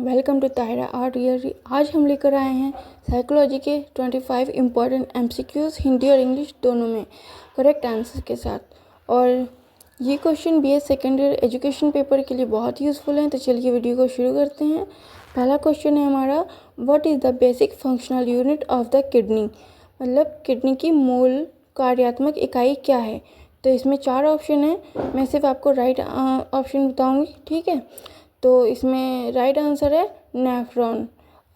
Welcome to Tahira art gallery. आज हम लेकर आए हैं साइकोलॉजी के 25 इम्पॉर्टेंट एमसीक्यूज़ हिंदी और इंग्लिश दोनों में करेक्ट आंसर के साथ। और ये question BS second year education paper के लिए बहुत यूज़फुल हैं। तो चलिए वीडियो को शुरू करते हैं। पहला क्वेश्चन है हमारा, what is the basic functional unit of the kidney, मतलब किडनी की मूल कार्यात्मक इकाई क्या है। तो इसमें 4 ऑप्शन है, मैं सिर्फ आपको राइट ऑप्शन बताऊंगी, ठीक है। तो इसमें राइट आंसर है नेफ्रॉन।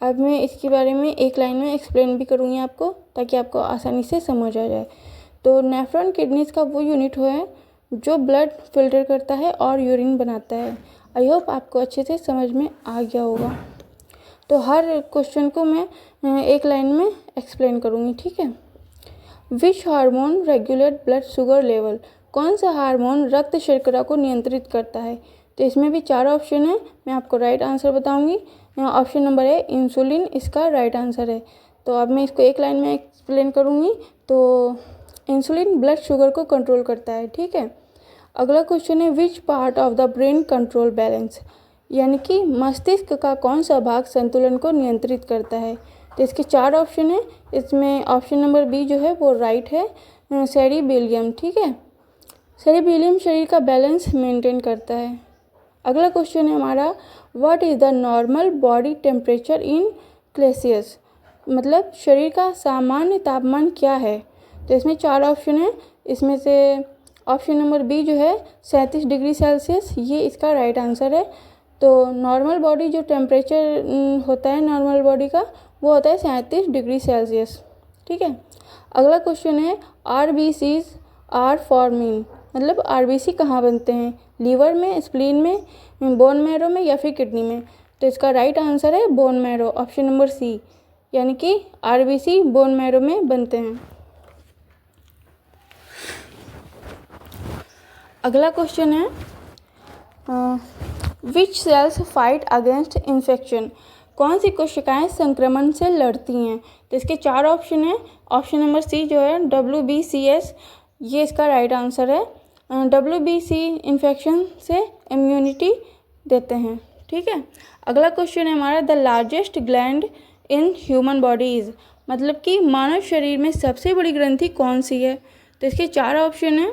अब मैं इसके बारे में एक लाइन में एक्सप्लेन भी करूँगी आपको, ताकि आपको आसानी से समझ आ जाए। तो नेफ्रॉन किडनीज का वो यूनिट है जो ब्लड फिल्टर करता है और यूरिन बनाता है। आई होप आपको अच्छे से समझ में आ गया होगा। तो हर क्वेश्चन को मैं एक लाइन में एक्सप्लेन करूँगी, ठीक है। Which hormone regulate blood sugar level, कौन सा हार्मोन रक्त शर्करा को नियंत्रित करता है। तो इसमें भी 4 ऑप्शन है, मैं आपको राइट आंसर बताऊंगी। ऑप्शन नंबर है इंसुलिन, इसका राइट आंसर है। तो अब मैं इसको एक लाइन में एक्सप्लेन करूंगी। तो इंसुलिन ब्लड शुगर को कंट्रोल करता है, ठीक है। अगला क्वेश्चन है, विच part of the brain control balance, यानी कि मस्तिष्क का कौन सा भाग संतुलन को नियंत्रित करता है। तो इसके 4 ऑप्शन है, इसमें ऑप्शन नंबर बी जो है वो राइट है, सेरिबेलियम, ठीक है। सेरिबेलियम शरीर का बैलेंस मेंटेन करता है। अगला क्वेश्चन है हमारा, what is the normal body temperature in Celsius, मतलब शरीर का सामान्य तापमान क्या है। तो इसमें 4 ऑप्शन है, इसमें से ऑप्शन नंबर बी जो है 37 डिग्री सेल्सियस, ये इसका राइट आंसर है। तो नॉर्मल बॉडी जो टेम्परेचर होता है नॉर्मल बॉडी का, वो होता है 37 डिग्री सेल्सियस, ठीक है। अगला क्वेश्चन है, आरबीसीज आर फॉर्मिंग, मतलब आरबीसी कहाँ बनते हैं, लीवर में, स्प्लीन में, बोन मैरो में या फिर किडनी में। तो इसका राइट आंसर है bone marrow, option number C, यानी कि आरबीसी बोन मैरो में बनते हैं। अगला क्वेश्चन है, विच सेल्स फाइट अगेंस्ट इन्फेक्शन, कौन सी कोशिकाएं संक्रमण से लड़ती हैं। तो इसके 4 ऑप्शन है, ऑप्शन नंबर सी जो है WBCS, ये इसका राइट आंसर है। WBC इन्फेक्शन से इम्यूनिटी देते हैं, ठीक है। अगला क्वेश्चन है हमारा, the largest gland in human body is, मतलब कि मानव शरीर में सबसे बड़ी ग्रंथि कौन सी है। तो इसके 4 ऑप्शन है,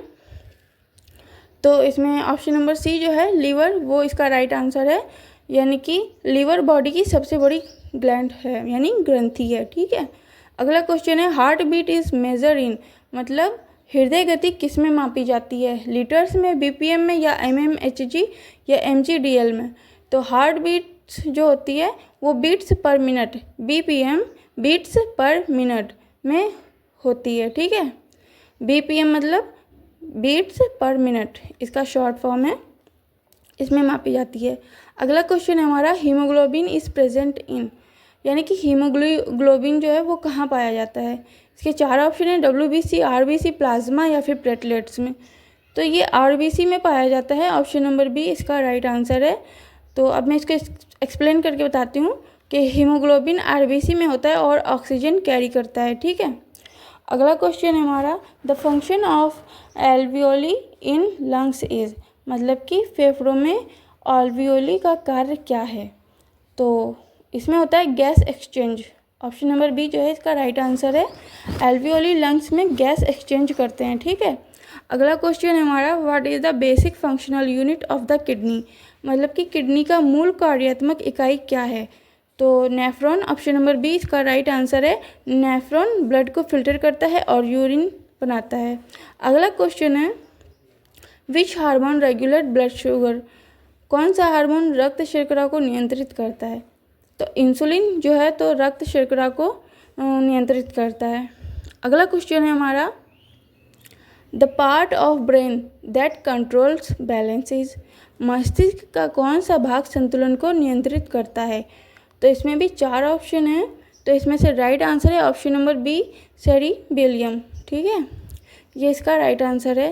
तो इसमें ऑप्शन नंबर सी जो है लीवर, वो इसका राइट आंसर है, यानी कि लीवर बॉडी की सबसे बड़ी ग्लैंड है, यानी ग्रंथि है, ठीक है। अगला क्वेश्चन है, heart beat is measure in, मतलब हृदय गति किस में मापी जाती है, लीटर्स में, बीपीएम में या mmHg या mgdl में। तो हार्ट बीट्स जो होती है वो beats per minute, BPM beats per minute में होती है, ठीक है। बीपीएम मतलब बीट्स पर मिनट, इसका शॉर्ट फॉर्म है, इसमें मापी जाती है। अगला क्वेश्चन है हमारा, हीमोग्लोबिन इज प्रेजेंट इन, यानी कि हीमोग्लोबिन जो है वो कहाँ पाया जाता है। इसके 4 ऑप्शन है, WBC, RBC, प्लाज्मा या फिर प्लेटलेट्स में। तो ये RBC में पाया जाता है, ऑप्शन नंबर बी इसका राइट आंसर है। तो अब मैं इसको एक्सप्लेन करके बताती हूँ कि हीमोग्लोबिन RBC में होता है और ऑक्सीजन कैरी करता है, ठीक है। अगला क्वेश्चन है हमारा, the function of alveoli in lungs is, मतलब कि फेफड़ों में एल्वियोली का कार्य क्या है। तो इसमें होता है gas exchange, option number B जो है इसका राइट आंसर है। एल्वियोली लंग्स में गैस एक्सचेंज करते हैं, ठीक है। अगला क्वेश्चन है हमारा, what is the basic functional unit of the kidney, मतलब कि किडनी का मूल कार्यात्मक इकाई क्या है। तो नेफ्रॉन, ऑप्शन नंबर बी इसका राइट आंसर है। नेफ्रॉन ब्लड को फिल्टर करता है और यूरिन बनाता है। अगला क्वेश्चन है, which hormone regulate blood sugar, कौन सा हार्मोन रक्त शर्करा को नियंत्रित करता है। तो इंसुलिन जो है तो रक्त शर्करा को नियंत्रित करता है। अगला क्वेश्चन है हमारा, the part of brain that controls balance is, मस्तिष्क का कौन सा भाग संतुलन को नियंत्रित करता है। तो इसमें भी 4 ऑप्शन है, तो इसमें से राइट आंसर है ऑप्शन नंबर बी, सेरिबेलियम, ठीक है, ये इसका राइट आंसर है।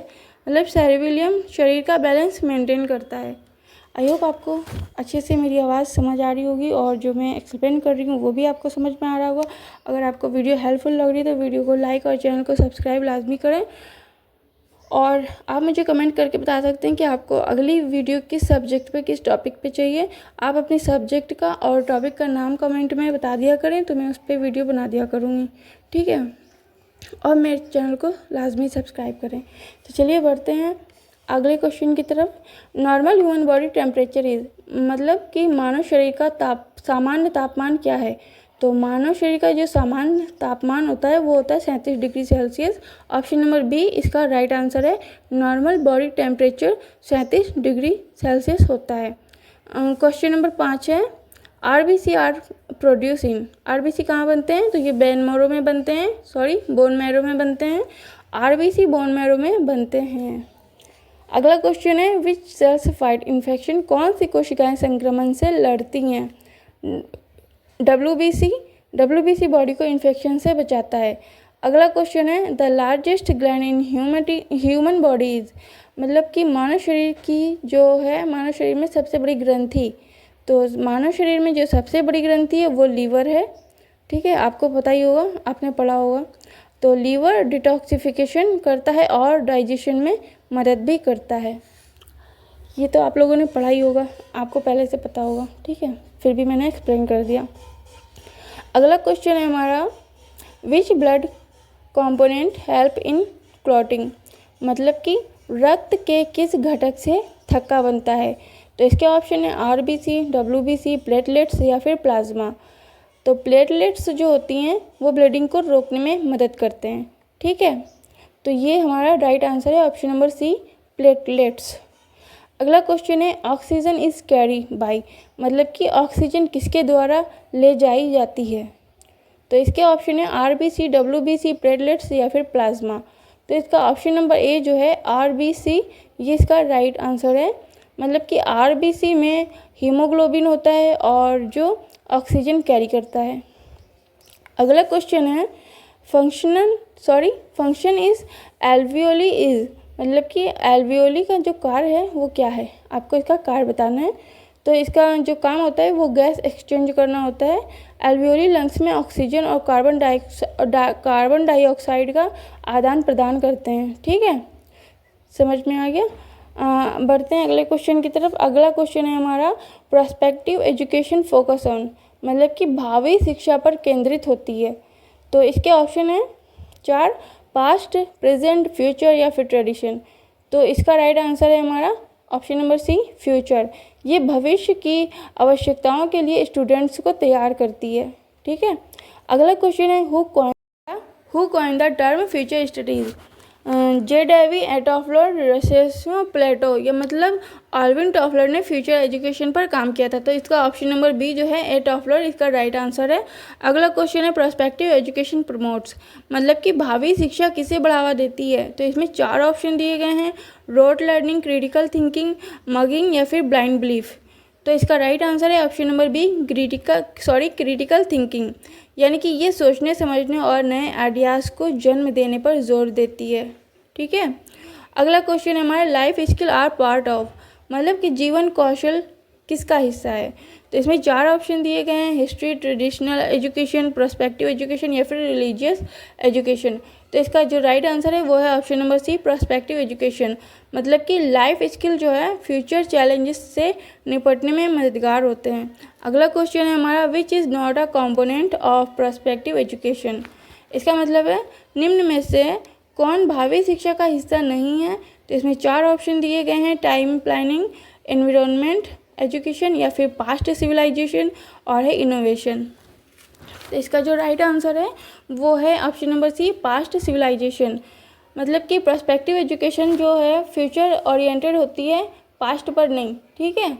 मतलब सेरिबेलियम शरीर का बैलेंस मेंटेन करता है। आई होप आपको अच्छे से मेरी आवाज़ समझ आ रही होगी और जो मैं एक्सप्लेन कर रही हूँ वो भी आपको समझ में आ रहा होगा। अगर आपको वीडियो हेल्पफुल लग रही है तो वीडियो को लाइक और चैनल को सब्सक्राइब लाजमी करें। और आप मुझे कमेंट करके बता सकते हैं कि आपको अगली वीडियो किस सब्जेक्ट पे, किस टॉपिक पे चाहिए। आप अपने सब्जेक्ट का और टॉपिक का नाम कमेंट में बता दिया करें तो मैं उस पर वीडियो बना दिया करूँगी, ठीक है। और मेरे चैनल को लाजमी सब्सक्राइब करें। तो चलिए बढ़ते हैं अगले क्वेश्चन की तरफ। Normal human body temperature is, मतलब कि मानव शरीर का सामान्य तापमान क्या है। तो मानव शरीर का जो सामान्य तापमान होता है वो होता है 37 degree Celsius. Option number B इसका राइट आंसर है। Normal body temperature 37 degree Celsius होता है। क्वेश्चन नंबर 5 है, RBC are produce in. RBC कहाँ बनते हैं, तो ये बोन मैरो में बनते हैं, बोन मैरो में बनते हैं। RBC बोन मैरो में बनते हैं। अगला क्वेश्चन है, विच सेल्स फाइट इन्फेक्शन, कौन सी कोशिकाएं संक्रमण से लड़ती हैं। WBC बॉडी को इन्फेक्शन से बचाता है। अगला क्वेश्चन है, the largest gland in human body is, मतलब कि मानव शरीर की जो है, मानव शरीर में सबसे बड़ी ग्रंथि, तो मानव शरीर में जो सबसे बड़ी ग्रंथि है वो लीवर है, ठीक है। आपको पता ही होगा, आपने पढ़ा होगा। तो लीवर डिटॉक्सिफिकेशन करता है और डाइजेशन में मदद भी करता है। ये तो आप लोगों ने पढ़ा ही होगा, आपको पहले से पता होगा, ठीक है, फिर भी मैंने एक्सप्लेन कर दिया। अगला क्वेश्चन है हमारा, which blood component help in clotting, मतलब कि रक्त के किस घटक से थक्का बनता है। तो इसके ऑप्शन है RBC, WBC, प्लेटलेट्स या फिर प्लाज्मा। तो प्लेटलेट्स जो होती हैं वो ब्लीडिंग को रोकने में मदद करते हैं, ठीक है। तो ये हमारा राइट आंसर है ऑप्शन नंबर सी, प्लेटलेट्स। अगला क्वेश्चन है, ऑक्सीजन इज कैरी बाय, मतलब कि ऑक्सीजन किसके द्वारा ले जाई जाती है। तो इसके ऑप्शन है RBC, WBC, प्लेटलेट्स या फिर प्लाज्मा। तो इसका ऑप्शन नंबर ए जो है RBC, ये इसका राइट आंसर है। मतलब कि RBC में हीमोग्लोबिन होता है और जो ऑक्सीजन कैरी करता है। अगला क्वेश्चन है, फंक्शन इज एल्वियोली इज, मतलब कि एल्वियोली का जो कार्य है वो क्या है, आपको इसका कार्य बताना है। तो इसका जो काम होता है वो गैस एक्सचेंज करना होता है। एल्वियोली लंग्स में ऑक्सीजन और कार्बन डाइऑक्साइड का आदान प्रदान करते हैं, ठीक है, समझ में आ गया। बढ़ते हैं अगले क्वेश्चन की तरफ। अगला क्वेश्चन है हमारा, प्रोस्पेक्टिव एजुकेशन फोकस ऑन, मतलब कि भावी शिक्षा पर केंद्रित होती है। तो इसके ऑप्शन है 4, पास्ट, प्रेजेंट, फ्यूचर या फिर ट्रेडिशन। तो इसका राइट आंसर है हमारा ऑप्शन नंबर सी, फ्यूचर। ये भविष्य की आवश्यकताओं के लिए स्टूडेंट्स को तैयार करती है, ठीक है। अगला क्वेश्चन है, who coined the term future studies. J. Toffler, रसेलो, प्लेटो, ये मतलब आल्विन टॉफलर ने फ्यूचर एजुकेशन पर काम किया था। तो इसका ऑप्शन नंबर बी जो है, ए टॉफलर, इसका राइट आंसर है। अगला क्वेश्चन है, प्रोस्पेक्टिव एजुकेशन प्रमोट्स, मतलब कि भावी शिक्षा किसे बढ़ावा देती है। तो इसमें 4 ऑप्शन दिए गए हैं, rote learning, critical thinking, mugging या फिर ब्लाइंड बिलीफ। तो इसका राइट आंसर है option number B, critical thinking, यानी कि ये सोचने समझने और नए आइडियाज़ को जन्म देने पर जोर देती है, ठीक है। अगला क्वेश्चन है हमारा, life skill are part of, मतलब कि जीवन कौशल किसका हिस्सा है। तो इसमें 4 ऑप्शन दिए गए हैं, history, traditional education, prospective education या फिर रिलीजियस एजुकेशन। तो इसका जो राइट आंसर है वो है option number C, prospective education, मतलब कि लाइफ स्किल जो है फ्यूचर चैलेंजेस से निपटने में मददगार होते हैं। अगला क्वेश्चन है हमारा, which is not a component of prospective education, इसका मतलब है निम्न में से कौन भावी शिक्षा का हिस्सा नहीं है। तो इसमें 4 ऑप्शन दिए गए हैं, टाइम प्लानिंग, एनवायरनमेंट एजुकेशन या फिर पास्ट सिविलाइजेशन और है इनोवेशन। तो इसका जो राइट आंसर है वो है option number C, past civilization, मतलब कि प्रोस्पेक्टिव एजुकेशन जो है फ्यूचर ओरिएंटेड होती है, पास्ट पर नहीं, ठीक है।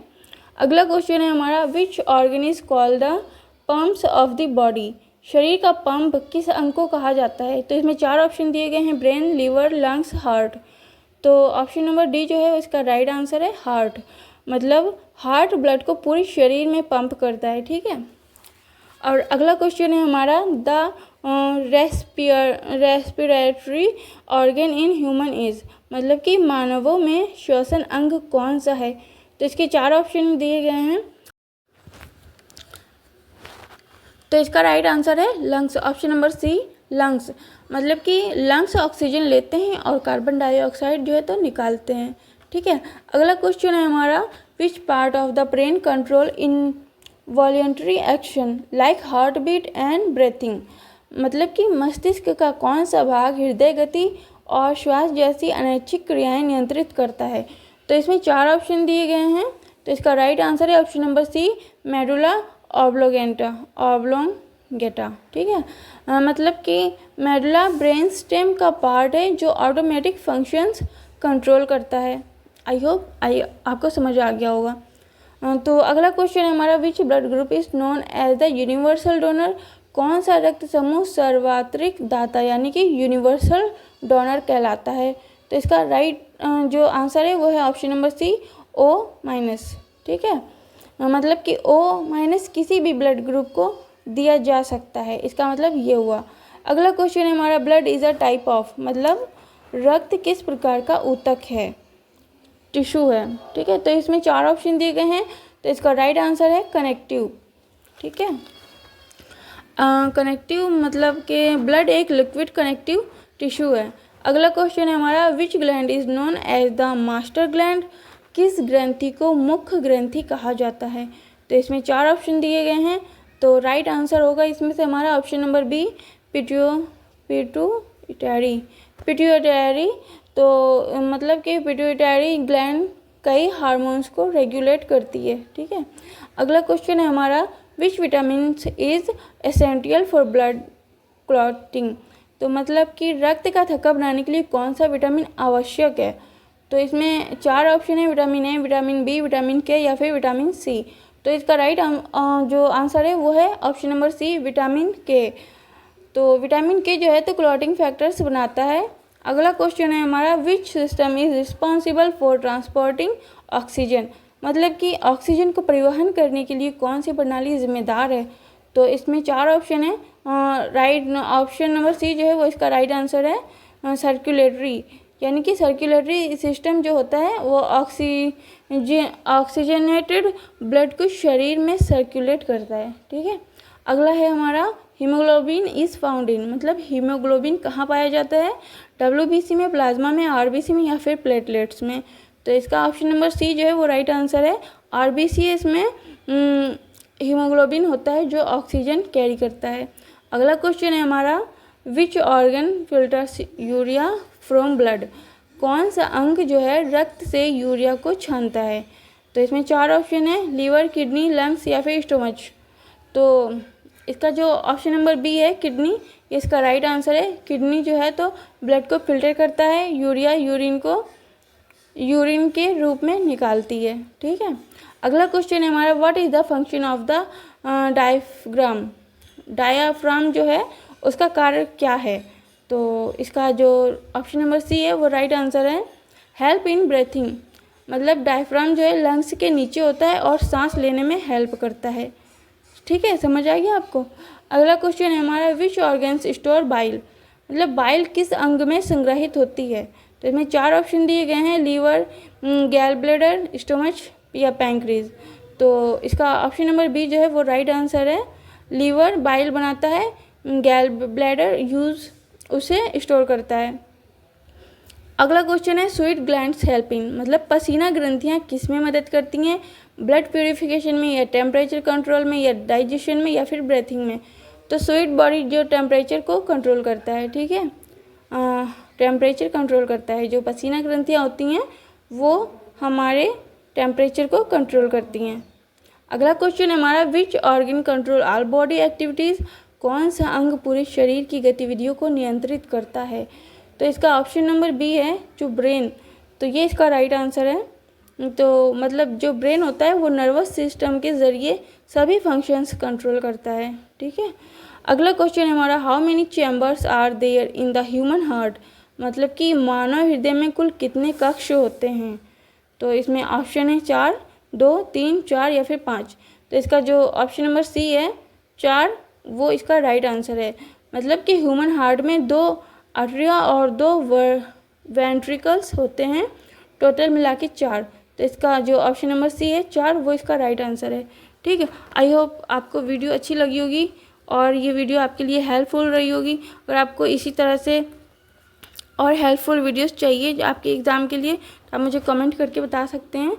अगला क्वेश्चन है हमारा, which organ is called the pumps of the body, शरीर का पंप किस अंग को कहा जाता है। तो इसमें 4 ऑप्शन दिए गए हैं, ब्रेन, लीवर, लंग्स, हार्ट। तो ऑप्शन नंबर डी जो है इसका राइट आंसर है हार्ट, मतलब हार्ट ब्लड को पूरे शरीर में पंप करता है, ठीक है। और अगला क्वेश्चन है हमारा, the respiratory organ in human is, मतलब कि मानवों में श्वसन अंग कौन सा है। तो इसके 4 ऑप्शन दिए गए हैं, तो इसका राइट आंसर है lungs, option number C, lungs, मतलब कि लंग्स ऑक्सीजन लेते हैं और कार्बन डाइऑक्साइड जो है तो निकालते हैं। ठीक है, अगला क्वेश्चन है हमारा, which part of the brain control involuntary action like heart beat and breathing, मतलब कि मस्तिष्क का कौन सा भाग हृदय गति और श्वास जैसी अनैच्छिक क्रियाएं नियंत्रित करता है। तो इसमें 4 ऑप्शन दिए गए हैं, तो इसका राइट आंसर है option number C, medulla oblongata. ठीक है, मतलब कि मेडुला ब्रेन स्टेम का पार्ट है जो ऑटोमेटिक फंक्शंस कंट्रोल करता है। आई होप आपको समझ आ गया होगा। तो अगला क्वेश्चन है हमारा, which blood group is known as the universal donor, कौन सा रक्त समूह सर्वात्रिक दाता यानी कि यूनिवर्सल डोनर कहलाता है। तो इसका राइट जो आंसर है वो है ऑप्शन नंबर सी, O-। ठीक है, मतलब कि O- किसी भी ब्लड ग्रुप को दिया जा सकता है, इसका मतलब ये हुआ। अगला क्वेश्चन है हमारा, blood is a type of, मतलब रक्त किस प्रकार का ऊतक है, टिश्यू है। ठीक है, तो इसमें 4 ऑप्शन दिए गए हैं, तो इसका राइट आंसर है कनेक्टिव। ठीक है, कनेक्टिव मतलब कि ब्लड एक लिक्विड कनेक्टिव टिश्यू है। अगला क्वेश्चन है हमारा, which gland is known as the master gland, किस ग्रंथि को मुख्य ग्रंथि कहा जाता है। तो इसमें 4 ऑप्शन दिए गए हैं, तो राइट आंसर होगा इसमें से हमारा ऑप्शन नंबर बी, पिट्यूटरी। तो मतलब कि पिट्यूटरी ग्लैंड कई हार्मोन्स को रेगुलेट करती है। ठीक है, अगला क्वेश्चन है हमारा, which vitamin is essential for blood clotting, तो मतलब कि रक्त का थक्का बनाने के लिए कौन सा विटामिन आवश्यक है। तो इसमें 4 ऑप्शन है, vitamin A, vitamin B, vitamin K या फिर विटामिन सी। तो इसका राइट जो आंसर है वो है ऑप्शन नंबर सी, विटामिन के। तो विटामिन के जो है तो क्लॉटिंग फैक्टर्स बनाता है। अगला क्वेश्चन है हमारा, which system is responsible for transporting oxygen, मतलब कि ऑक्सीजन को परिवहन करने के लिए कौन सी प्रणाली जिम्मेदार है। तो इसमें 4 ऑप्शन है, राइट ऑप्शन नंबर सी जो है वो इसका राइट आंसर है, सर्कुलेटरी, यानी कि सर्कुलेटरी सिस्टम जो होता है वो ऑक्सीजनेटेड ब्लड को शरीर में सर्कुलेट करता है। ठीक है, अगला है हमारा, हीमोग्लोबिन इज़ फाउंड इन, मतलब हीमोग्लोबिन कहाँ पाया जाता है, WBC में, प्लाज्मा में, RBC में या फिर प्लेटलेट्स में। तो इसका ऑप्शन नंबर सी जो है वो राइट आंसर है, RBCs में हीमोग्लोबिन होता है जो ऑक्सीजन कैरी करता है। अगला क्वेश्चन है हमारा, which organ filters urea from blood, कौन सा अंग जो है रक्त से यूरिया को छानता है। तो इसमें 4 ऑप्शन है, लीवर, किडनी, लंग्स या फिर स्टोमच। तो इसका जो ऑप्शन नंबर बी है, किडनी, इसका राइट आंसर है। किडनी जो है तो ब्लड को फिल्टर करता है, यूरिया यूरिन के रूप में निकालती है। ठीक है, अगला क्वेश्चन है हमारा, what is the function of the diaphragm जो है उसका कार्य क्या है। तो इसका जो ऑप्शन नंबर सी है वो राइट आंसर है, हेल्प इन ब्रीथिंग, मतलब डायफ्राम जो है लंग्स के नीचे होता है और सांस लेने में हेल्प करता है। ठीक है, समझ आ गया आपको। अगला क्वेश्चन है हमारा, विच ऑर्गन्स स्टोर बाइल, मतलब बाइल किस अंग में संग्रहित होती है। तो इसमें 4 ऑप्शन दिए गए हैं, लीवर, गैल ब्लैडर, स्टोमच या पैंक्रीज। तो इसका ऑप्शन नंबर बी जो है वो राइट आंसर है, लीवर बाइल बनाता है, गैल ब्लैडर उसे स्टोर करता है। अगला क्वेश्चन है, स्वीट ग्लैंड्स हेल्प इन, मतलब पसीना ग्रंथियाँ किस में मदद करती हैं, ब्लड प्यूरिफिकेशन में या टेम्परेचर कंट्रोल में या डाइजेशन में या फिर ब्रीथिंग में। तो स्वीट बॉडी जो टेम्परेचर को कंट्रोल करता है। ठीक है, टेम्परेचर कंट्रोल करता है, जो पसीना ग्रंथियाँ होती हैं वो हमारे टेम्परेचर को कंट्रोल करती हैं। अगला क्वेश्चन है हमारा, which organ control all body activities, कौन सा अंग पूरे शरीर की गतिविधियों को नियंत्रित करता है। तो इसका ऑप्शन नंबर बी है, जो ब्रेन। तो ये इसका राइट आंसर है। तो मतलब जो ब्रेन होता है वो नर्वस सिस्टम के ज़रिए सभी फंक्शंस कंट्रोल करता है। ठीक है, अगला क्वेश्चन है हमारा, how many chambers are there in the human heart, मतलब कि मानव हृदय में कुल कितने कक्ष होते हैं। तो इसमें ऑप्शन है 4, 2, 3, 4 या फिर 5। तो इसका जो ऑप्शन नंबर सी है 4, वो इसका राइट आंसर है। मतलब कि ह्यूमन हार्ट में 2 आर्टरिया और 2 वेंट्रिकल्स होते हैं, टोटल मिला के 4। तो इसका जो ऑप्शन नंबर सी है 4, वो इसका राइट आंसर है। ठीक है, आई होप आपको वीडियो अच्छी लगी होगी और ये वीडियो आपके लिए हेल्पफुल रही होगी। अगर आपको इसी तरह से और हेल्पफुल वीडियोस चाहिए जो आपके एग्ज़ाम के लिए, तो आप मुझे कमेंट करके बता सकते हैं।